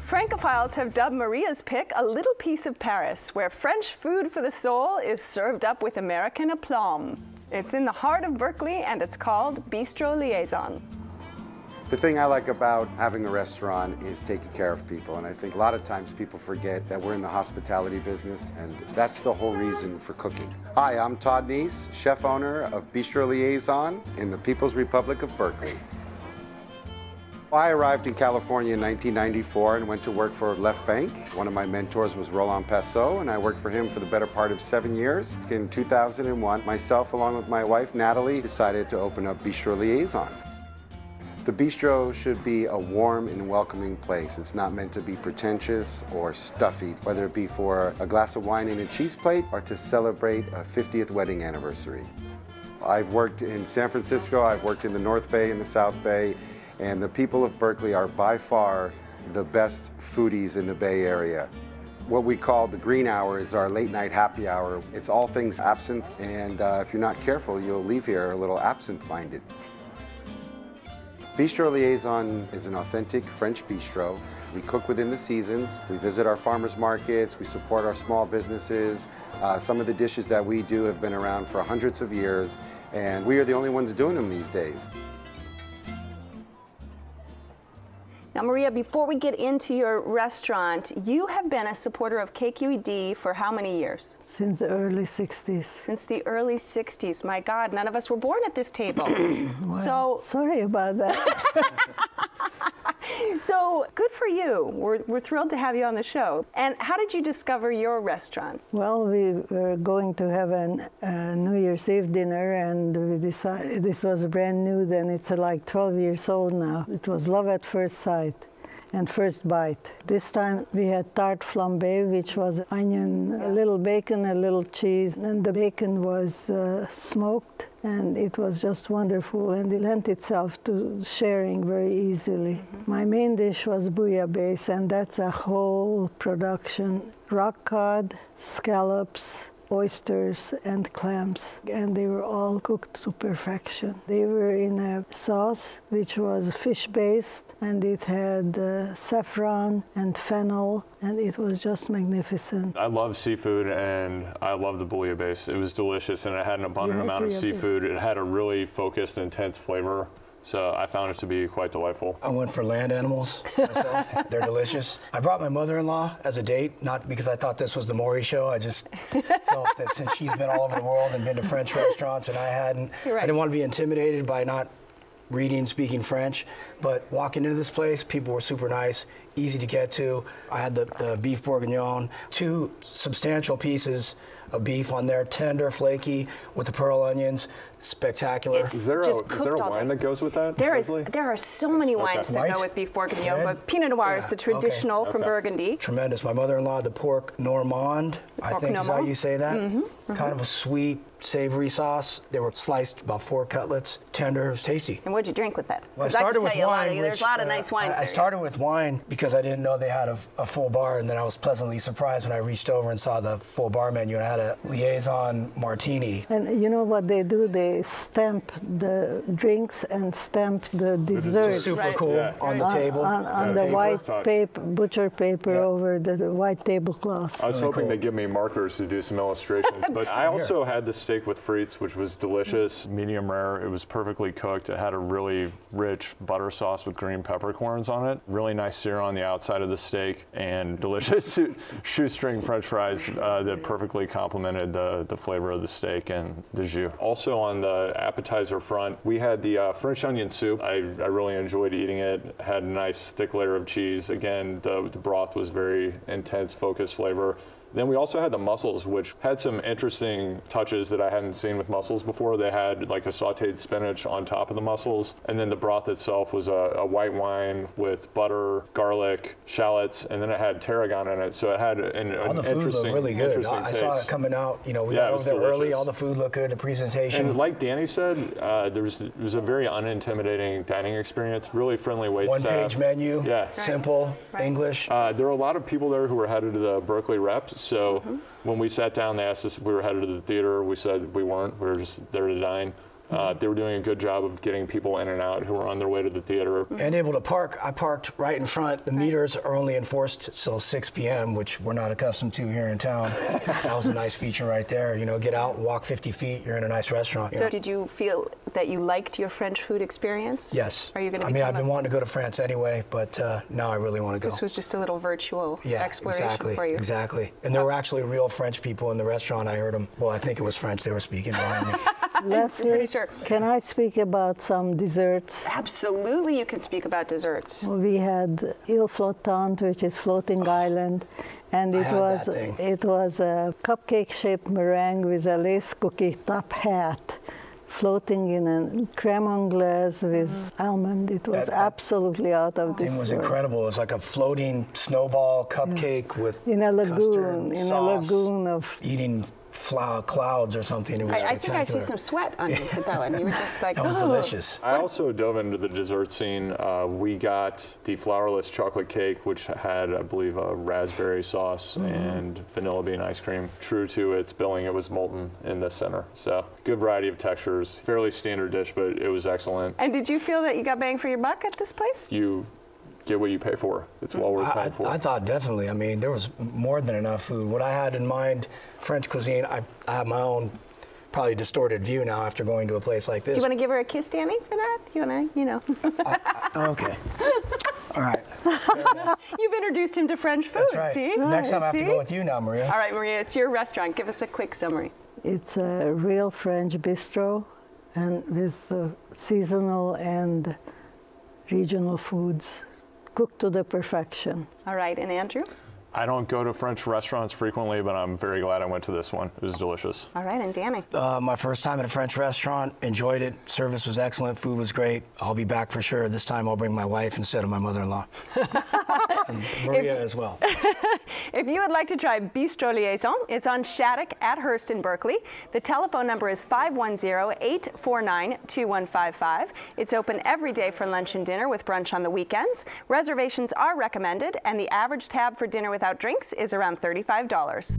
Francophiles have dubbed Maria's Pick a little piece of Paris, where French food for the soul is served up with American aplomb. It's in the heart of Berkeley, and it's called Bistro Liaison. The thing I like about having a restaurant is taking care of people, and I think a lot of times people forget that we're in the hospitality business, and that's the whole reason for cooking. Hi, I'm Todd Neese, chef owner of Bistro Liaison in the People's Republic of Berkeley. I arrived in California in 1994 and went to work for Left Bank. One of my mentors was Roland Passot, and I worked for him for the better part of 7 years. In 2001, myself along with my wife Natalie decided to open up Bistro Liaison. The bistro should be a warm and welcoming place. It's not meant to be pretentious or stuffy, whether it be for a glass of wine and a cheese plate or to celebrate a 50th wedding anniversary. I've worked in San Francisco, I've worked in the North Bay and the South Bay, and the people of Berkeley are by far the best foodies in the Bay Area. What we call the green hour is our late night happy hour. It's all things absinthe, and if you're not careful, you'll leave here a little absinthe-minded. Bistro Liaison is an authentic French bistro. We cook within the seasons. We visit our farmers markets. We support our small businesses. Some of the dishes that we do have been around for hundreds of years, and we are the only ones doing them these days. Now, Maria, before we get into your restaurant, you have been a supporter of KQED for how many years? Since the early 60s. Since the early 60s. My God, none of us were born at this table. Well, sorry about that. So, good for you. We're thrilled to have you on the show. And how did you discover your restaurant? Well, we were going to have a New Year's Eve dinner, and we decided this was brand new then. It's like 12 years old now. It was love at first sight and first bite. This time we had tart flambé, which was onion, a little bacon, a little cheese, and the bacon was smoked, and it was just wonderful, and it lent itself to sharing very easily. My main dish was bouillabaisse, and that's a whole production. Rock cod, scallops, oysters and clams, and they were all cooked to perfection. They were in a sauce which was fish-based, and it had saffron and fennel, and it was just magnificent. I love seafood, and I love the bouillabaisse. It was delicious, and it had an abundant amount of seafood. It had a really focused, intense flavor. So I found it to be quite delightful. I went for land animals myself. They're delicious. I brought my mother-in-law as a date, not because I thought this was the Maury show. I just felt that since she's been all over the world and been to French restaurants and I hadn't, I didn't want to be intimidated by not reading, speaking French. But walking into this place, people were super nice, easy to get to. I had the beef Bourguignon, 2 substantial pieces of beef on there, tender, flaky, with the pearl onions, spectacular. Is there a wine that goes with that? There are so many wines that go with beef Bourguignon, but Pinot Noir is the traditional from Burgundy. Tremendous. My mother-in-law, the pork Normand, I think is how you say that. Kind of a sweet, savory sauce. They were sliced about 4 cutlets, tender, it was tasty. And what'd you drink with that? Well, I started with wine. There's a lot of nice wines. I started with wine because I didn't know they had a full bar, and then I was pleasantly surprised when I reached over and saw the full bar menu, and I had a Liaison martini. And you know what they do? They stamp the drinks and stamp the dessert. Super cool on the table. On the white paper, butcher paper over the white tablecloth. I was hoping they'd give me markers to do some illustrations, but I also had the steak with frites, which was delicious, medium rare. It was perfectly cooked. It had a really rich butter sauce with green peppercorns on it. Really nice sear on the outside of the steak, and delicious shoestring French fries that perfectly complemented the flavor of the steak and the jus. Also on the appetizer front, we had the French onion soup. I really enjoyed eating it. Had a nice thick layer of cheese. Again, the broth was very intense, focused flavor. Then we also had the mussels, which had some interesting touches that I hadn't seen with mussels before. They had like a sauteed spinach on top of the mussels, and then the broth itself was a white wine with butter, garlic, shallots, and then it had tarragon in it. So it had all the food looked really good. I saw it coming out. You know, we got over there early. All the food looked good. The presentation. And like Danny said, there was a very unintimidating dining experience. Really friendly wait staff. One-page menu. Yeah. Simple English. There were a lot of people there who were headed to the Berkeley reps. So when we sat down, they asked us if we were headed to the theater. We said we weren't. We were just there to dine. They were doing a good job of getting people in and out who were on their way to the theater. And able to park. I parked right in front. The meters are only enforced till 6 p.m., which we're not accustomed to here in town. That was a nice feature right there. You know, get out and walk 50 feet, you're in a nice restaurant. So did you feel that you liked your French food experience? Yes. Are you going to I mean, I've been wanting to go to France anyway, but now I really want to go. This was just a little virtual exploration for you. Exactly. And there were actually real French people in the restaurant. I heard them. Well, I think it was French they were speaking behind me. Leslie, Sure. can I speak about some desserts? Absolutely, you can speak about desserts. We had Ile Flottante, which is floating island, and it was a cupcake-shaped meringue with a lace cookie top hat, floating in a creme anglaise with almond. It was absolutely out of this world. It was incredible. It was like a floating snowball cupcake with in a lagoon, custard sauce, a lagoon of eating clouds or something. It was spectacular. I think I see some sweat on you with that one. You were just like, that was delicious. I also dove into the dessert scene. We got the flourless chocolate cake, which had, I believe, a raspberry sauce and vanilla bean ice cream. True to its billing, it was molten in the center. So good variety of textures. Fairly standard dish, but it was excellent. And did you feel that you got bang for your buck at this place? You get what you pay for. It's well worth paying for. I thought definitely. I mean, there was more than enough food. What I had in mind, French cuisine, I have my own probably distorted view now after going to a place like this. Do you want to give her a kiss, Danny, for that? Do you want to, you know? Okay. All right. You've introduced him to French food, That's right. see? Next time I have to go with you now, Maria. All right, Maria, it's your restaurant. Give us a quick summary. It's a real French bistro, and with seasonal and regional foods cooked to the perfection. All right, and Andrew? I don't go to French restaurants frequently, but I'm very glad I went to this one. It was delicious. All right, and Danny? My first time at a French restaurant, enjoyed it. Service was excellent, food was great. I'll be back for sure. This time I'll bring my wife instead of my mother-in-law. And Maria as well. If you would like to try Bistro Liaison, it's on Shattuck at Hearst in Berkeley. The telephone number is 510-849-2155. It's open every day for lunch and dinner with brunch on the weekends. Reservations are recommended, and the average tab for dinner without drinks is around $35.